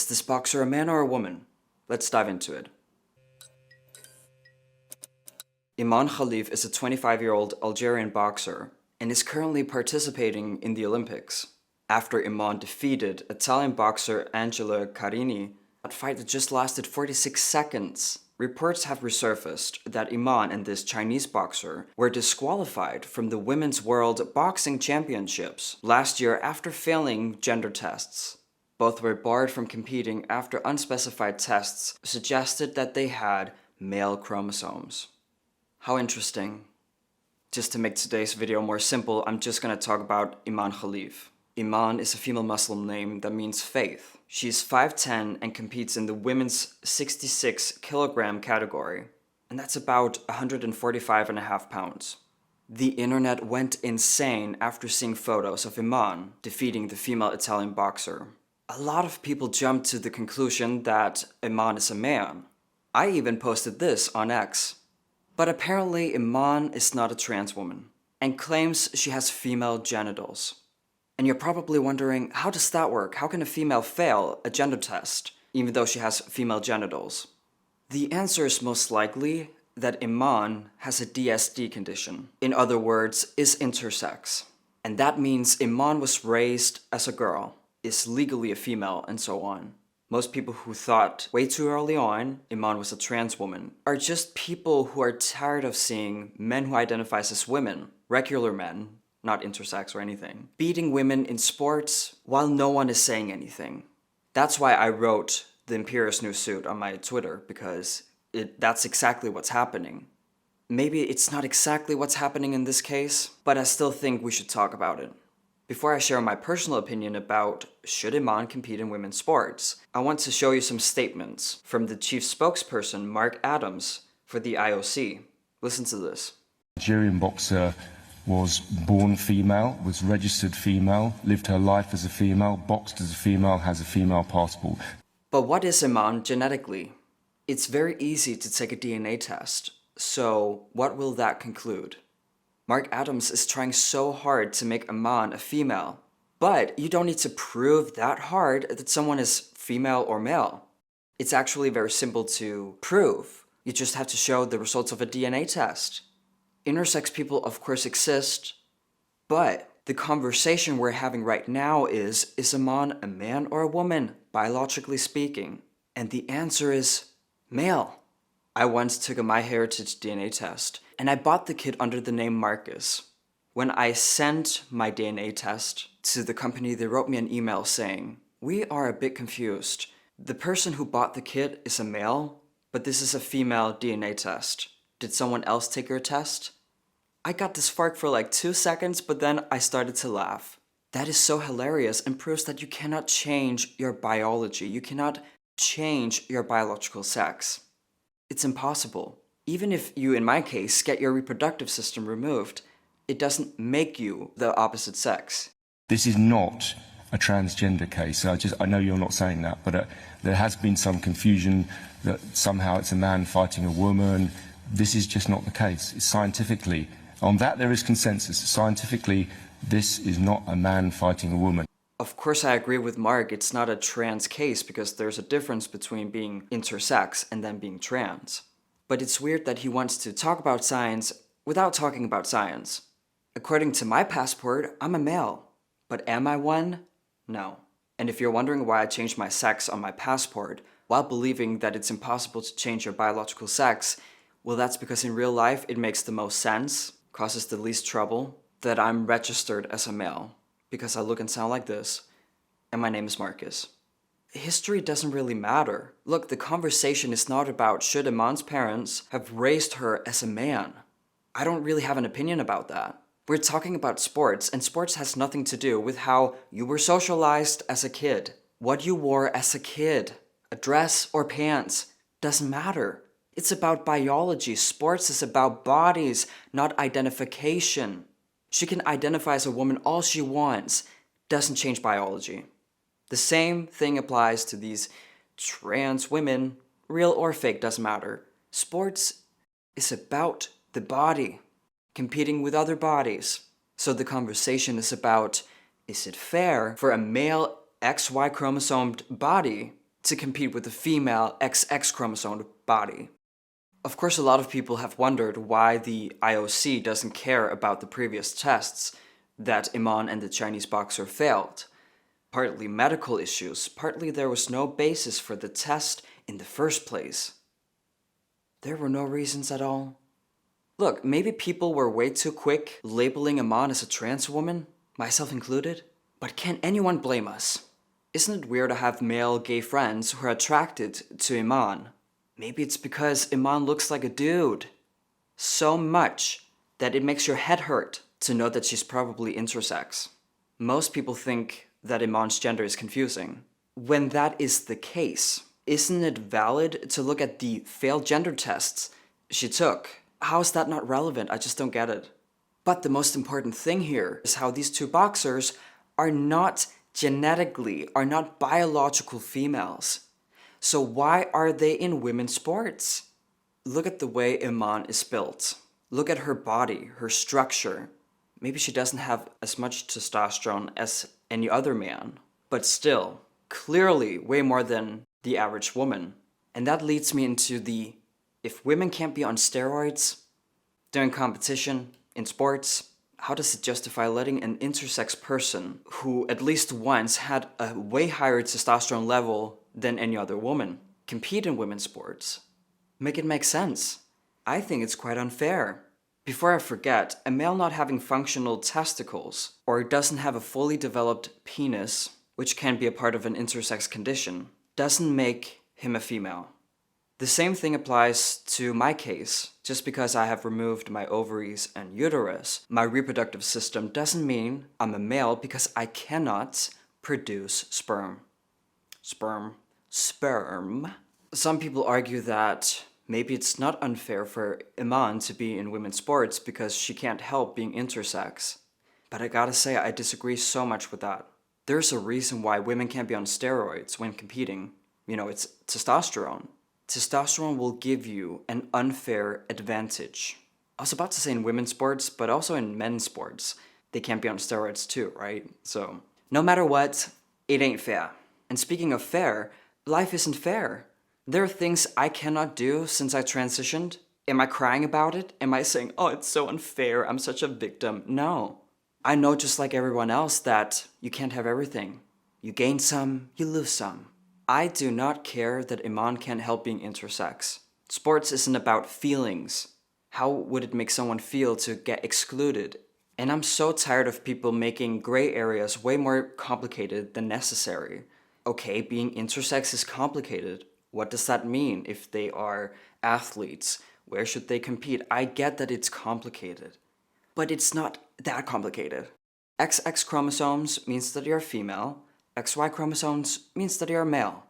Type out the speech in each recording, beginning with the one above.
Is this boxer a man or a woman? Let's dive into it. Iman Khalif is a 25-year-old Algerian boxer and is currently participating in the Olympics. After Iman defeated Italian boxer Angela Carini, that fight that just lasted 46 seconds. Reports have resurfaced that Iman and this Chinese boxer were disqualified from the Women's World Boxing Championships last year after failing gender tests. Both were barred from competing after unspecified tests suggested that they had male chromosomes. How interesting. Just to make today's video more simple, I'm just gonna talk about Iman Khalif. Iman is a female Muslim name that means faith. She's 5'10" and competes in the women's 66 kilogram category, and that's about 145.5 pounds. The internet went insane after seeing photos of Iman defeating the female Italian boxer. A lot of people jumped to the conclusion that Iman is a man. I even posted this on X. But apparently Iman is not a trans woman and claims she has female genitals. And you're probably wondering, how does that work? How can a female fail a gender test, even though she has female genitals? The answer is most likely that Iman has a DSD condition. In other words, is intersex. And that means Iman was raised as a girl, is legally a female, and so on. Most people who thought way too early on Iman was a trans woman are just people who are tired of seeing men who identify as women, regular men, not intersex or anything, beating women in sports while no one is saying anything. That's why I wrote the Imperious New Suit on my Twitter, because that's exactly what's happening. Maybe it's not exactly what's happening in this case, but I still think we should talk about it. Before I share my personal opinion about should Iman compete in women's sports, I want to show you some statements from the chief spokesperson Mark Adams for the IOC. Listen to this. Nigerian boxer was born female, was registered female, lived her life as a female, boxed as a female, has a female passport. But what is Iman genetically? It's very easy to take a DNA test, so what will that conclude? Mark Adams is trying so hard to make Iman a female, but you don't need to prove that hard that someone is female or male. It's actually very simple to prove. You just have to show the results of a DNA test. Intersex people of course exist, but the conversation we're having right now is Iman a man or a woman, biologically speaking? And the answer is male. I once took a MyHeritage DNA test, and I bought the kit under the name Marcus. When I sent my DNA test to the company, they wrote me an email saying, "We are a bit confused. The person who bought the kit is a male, but this is a female DNA test. Did someone else take your test?" I got this spark for like 2 seconds, but then I started to laugh. That is so hilarious and proves that you cannot change your biology. You cannot change your biological sex. It's impossible. Even if you, in my case, get your reproductive system removed, it doesn't make you the opposite sex. This is not a transgender case. I know you're not saying that, but there has been some confusion that somehow it's a man fighting a woman. This is just not the case. It's scientifically, on that there is consensus. Scientifically, this is not a man fighting a woman. Of course I agree with Mark, it's not a trans case because there's a difference between being intersex and then being trans. But it's weird that he wants to talk about science without talking about science. According to my passport, I'm a male. But am I one? No. And if you're wondering why I changed my sex on my passport while believing that it's impossible to change your biological sex, well, that's because in real life it makes the most sense, causes the least trouble, that I'm registered as a male. Because I look and sound like this, and my name is Marcus. History doesn't really matter. Look, the conversation is not about should Iman's parents have raised her as a man. I don't really have an opinion about that. We're talking about sports, and sports has nothing to do with how you were socialized as a kid. What you wore as a kid, a dress or pants, doesn't matter. It's about biology. Sports is about bodies, not identification. She can identify as a woman all she wants. Doesn't change biology. The same thing applies to these trans women. Real or fake, doesn't matter. Sports is about the body, competing with other bodies. So the conversation is about, is it fair for a male XY chromosomed body to compete with the female XX chromosome body. Of course, a lot of people have wondered why the IOC doesn't care about the previous tests that Iman and the Chinese boxer failed. Partly medical issues, partly there was no basis for the test in the first place. There were no reasons at all. Look, maybe people were way too quick labeling Iman as a trans woman, myself included, but can anyone blame us? Isn't it weird to have male gay friends who are attracted to Iman? Maybe it's because Iman looks like a dude. So much that it makes your head hurt to know that she's probably intersex. Most people think that Iman's gender is confusing. When that is the case, isn't it valid to look at the failed gender tests she took? How is that not relevant? I just don't get it. But the most important thing here is how these two boxers are not biological females. So why are they in women's sports? Look at the way Iman is built. Look at her body, her structure. Maybe she doesn't have as much testosterone as any other man, but still, clearly way more than the average woman. And that leads me into the, if women can't be on steroids during competition, in sports, how does it justify letting an intersex person who at least once had a way higher testosterone level than any other woman compete in women's sports? Make it make sense. I think it's quite unfair. Before I forget, a male not having functional testicles or doesn't have a fully developed penis, which can be a part of an intersex condition, doesn't make him a female. The same thing applies to my case. Just because I have removed my ovaries and uterus, my reproductive system doesn't mean I'm a male because I cannot produce sperm. Sperm. Some people argue that maybe it's not unfair for Iman to be in women's sports because she can't help being intersex. But I gotta say, I disagree so much with that. There's a reason why women can't be on steroids when competing. You know, it's testosterone. Testosterone will give you an unfair advantage. I was about to say in women's sports, but also in men's sports. They can't be on steroids too, right? So, no matter what, it ain't fair. And speaking of fair, life isn't fair. There are things I cannot do since I transitioned. Am I crying about it? Am I saying, oh, it's so unfair, I'm such a victim? No. I know just like everyone else that you can't have everything. You gain some, you lose some. I do not care that Iman can't help being intersex. Sports isn't about feelings. How would it make someone feel to get excluded? And I'm so tired of people making gray areas way more complicated than necessary. Okay, being intersex is complicated. What does that mean if they are athletes? Where should they compete? I get that it's complicated, but it's not that complicated. XX chromosomes means that you're female. XY chromosomes means that you're male.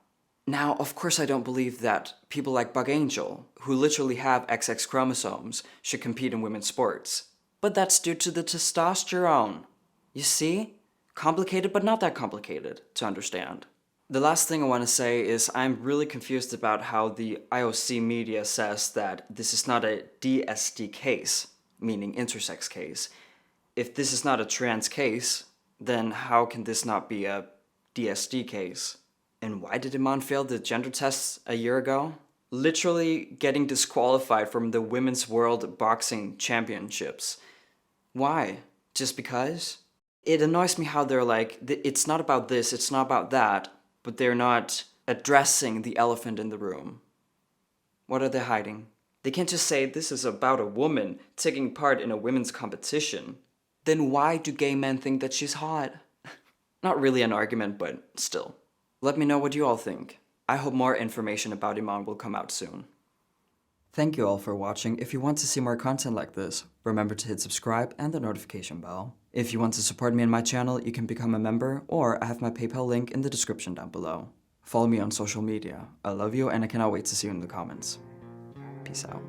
Now, of course, I don't believe that people like Buck Angel, who literally have XX chromosomes, should compete in women's sports. But that's due to the testosterone. You see? Complicated, but not that complicated to understand. The last thing I want to say is I'm really confused about how the IOC media says that this is not a DSD case, meaning intersex case. If this is not a trans case, then how can this not be a DSD case? And why did Iman fail the gender tests a year ago? Literally getting disqualified from the Women's World Boxing Championships. Why? Just because? It annoys me how they're like, it's not about this, it's not about that, but they're not addressing the elephant in the room. What are they hiding? They can't just say this is about a woman taking part in a women's competition. Then why do gay men think that she's hot? Not really an argument, but still. Let me know what you all think. I hope more information about Iman will come out soon. Thank you all for watching. If you want to see more content like this, remember to hit subscribe and the notification bell. If you want to support me and my channel, you can become a member, or I have my PayPal link in the description down below. Follow me on social media. I love you and I cannot wait to see you in the comments. Peace out.